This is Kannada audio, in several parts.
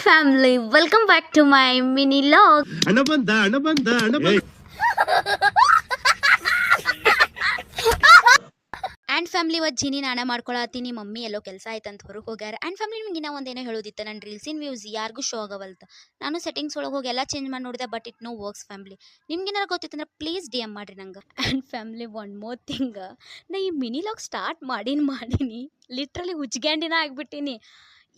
family, welcome back to my mini log. ಹಣ ಬಂದ ಆ್ಯಂಡ್ ಫ್ಯಾಮ್ಲಿ ಇವತ್ತು ಜಿನಿ ನಾನ ಮಾಡ್ಕೊಳತ್ತೀನಿ. ಮಮ್ಮಿ ಎಲ್ಲೋ ಕೆಲಸ ಆಯ್ತಂತ ಹೊರಗೆ ಹೋಗ್ಯಾರ. ಆ್ಯಂಡ್ ಫ್ಯಾಮ್ಲಿ ನಿಮ್ಗೆ ಇನ್ನೂ ಒಂದೇನೋ ಹೇಳೋದಿತ್ತು, ನನ್ನ ರೀಲ್ಸಿನ ವ್ಯೂಸ್ ಯಾರಿಗೂ ಶೋ ಆಗವಲ್ತ. ನಾನು ಸೆಟ್ಟಿಂಗ್ಸ್ ಒಳಗೆ ಹೋಗಿ ಎಲ್ಲ ಚೇಂಜ್ ಮಾಡಿ ನೋಡಿದೆ, but it no works family. ನಿಮ್ಗೆ ಏನಾರು ಗೊತ್ತಿತ್ತಂದ್ರೆ ಪ್ಲೀಸ್ ಡಿ ಎಮ್ ಮಾಡಿರಿ ನಂಗೆ. And family one more thing, ನಾ ಈ ಮಿನಿ ಲಾಗ್ ಸ್ಟಾರ್ಟ್ ಮಾಡೀನಿ ಲಿಟ್ರಲಿ ಹುಚ್ಗ್ಯಾಂಡಿನ ಆಗಿಬಿಟ್ಟೀನಿ.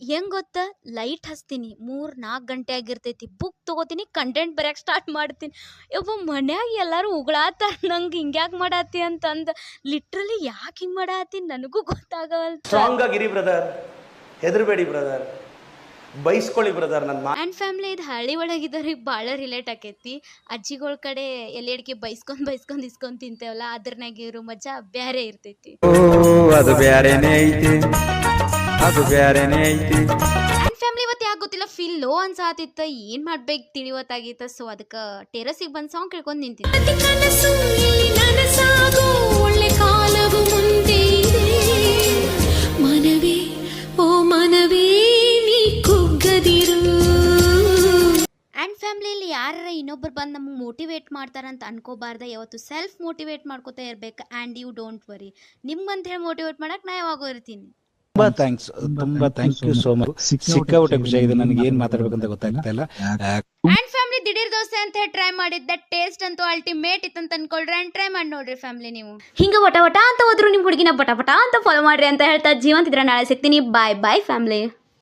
ಹೆಂಗೆ ಗೊತ್ತಾ, ಲೈಟ್ ಹಚ್ತೀನಿ 3-4 ಗಂಟೆ ಆಗಿರ್ತೈತಿ, ಬುಕ್ ತೊಗೋತೀನಿ, ಕಂಟೆಂಟ್ ಬರೆಯೋಕೆ ಸ್ಟಾರ್ಟ್ ಮಾಡ್ತೀನಿ. ಯಪ್ಪ ಮನ್ಯಾಗ ಎಲ್ಲರೂ ಉಗಳಾತಾರ ನಂಗೆ ಹಿಂಗ್ಯಾಕೆ ಮಾಡತ್ತಿ ಅಂತಂದು. ಲಿಟ್ರಲಿ ಯಾಕೆ ಹಿಂಗೆ ಮಾಡತ್ತೀನಿ ನನಗೂ ಗೊತ್ತಾಗವಲ್ತು. ಸ್ಟ್ರಾಂಗ್ ಆಗಿರಿ ಬ್ರದರ್, ಹೆದರಬೇಡಿ ಬ್ರದರ್, ಬೈಸ್ಕೊಳ್ಳಿ ಬ್ರದರ್. ನನ್ನ ಆ್ಯಂಡ್ ಫ್ಯಾಮ್ಲಿ ಇದು ಹಳ್ಳಿ ಒಳಗಿದ್ದವ್ರಿಗೆ ಭಾಳ ರಿಲೇಟ್ ಆಕೈತಿ. ಅಜ್ಜಿಗಳ ಕಡೆ ಎಲೆಡಿಕೆ ಬೈಸ್ಕೊಂಡು ಇಸ್ಕೊಂಡು ತಿಂತೇವಲ್ಲ, ಅದ್ರನಾಗ ಇರೋ ಮಜಾ ಬೇರೆ ಇರ್ತೈತಿ. ಅದು ಬ್ಯಾರೇನೇ ಐತಿ, ಅದು ಬ್ಯಾರೇನೇ ಐತಿ. ಆ್ಯಂಡ್ ಫ್ಯಾಮ್ಲಿ ಇವತ್ತು ಯಾಕೆ ಗೊತ್ತಿಲ್ಲ ಫೀಲ್ ಲೋ ಅನ್ಸಾತಿತ್ತು, ಏನು ಮಾಡ್ಬೇಕು ತಿಳಿವತ್ತಾಗಿತ್ತು. ಸೊ ಅದಕ್ಕೆ ಟೆರಸಿಗೆ ಬಂದು ಸಾಂಗ್ ಕೇಳ್ಕೊಂಡು ನಿಂತಿದ್ದೆ. ಒಳ್ಳೆ ಕಾಲವು ಮುಂದೆ ಮನವೇ ಓ ಮನವೇ ನೀ ಕುಗ್ಗದಿರು. ಆ್ಯಂಡ್ ಫ್ಯಾಮ್ಲಿಯಲ್ಲಿ ಯಾರ ಇನ್ನೊಬ್ರು ಬಂದು ನಮಗೆ ಮೋಟಿವೇಟ್ ಮಾಡ್ತಾರಂತ ಅನ್ಕೋಬಾರ್ದ. ಯಾವತ್ತು ಸೆಲ್ಫ್ ಮೋಟಿವೇಟ್ ಮಾಡ್ಕೋತಾ ಇರ್ಬೇಕು. ಆ್ಯಂಡ್ ಯು ಡೋಂಟ್ ವರಿ, ನಿಮ್ಗಂತ ಹೇಳಿ ಮೋಟಿವೇಟ್ ಮಾಡಕ್ಕೆ ನಾ ಯಾವಾಗೂ ಇರ್ತೀನಿ. ತುಂಬಾ ಥ್ಯಾಂಕ್ ಯು ಸೋ ಮಚ್. ಸಿಕ್ಕಾಪಟ್ಟೆ ಖುಷಿಯಾಗಿದೆ, ನನಗೆ ಏನ್ ಮಾತಾಡ್ಬೇಕಂತ ಗೊತ್ತಾಗ್ತಾ ಇಲ್ಲ. ಆ್ಯಂಡ್ ಫ್ಯಾಮ್ಲಿ ದಿಢೀರ್ ದೋಸೆ ಅಂತ ಹೇಳಿ ಟ್ರೈ ಮಾಡಿದ್ದೆ, ಟೇಸ್ಟ್ ಅಂತೂ ಅಲ್ಟಿಮೇಟ್ ಇತ್ತಂತ ಅನ್ಕೊಳ್ರಿ. ಆ್ಯಂಡ್ ಟ್ರೈ ಮಾಡಿ ನೋಡ್ರಿ ಫ್ಯಾಮ್ಲಿ. ನೀವು ಹಿಂಗೆ ವಟ ಅಂತ ಹೋದ್ರು ನಿಮ್ಮ ಹುಡುಗಿನ ಪಟ ಅಂತ ಫಾಲೋ ಮಾಡ್ರಿ ಅಂತ ಹೇಳ್ತಾ ಜೀವಂತಿದ್ರೆ ನಾಳೆ ಸಿಗ್ತೀನಿ. ಬಾಯ್ ಬಾಯ್ ಫ್ಯಾಮ್ಲಿ.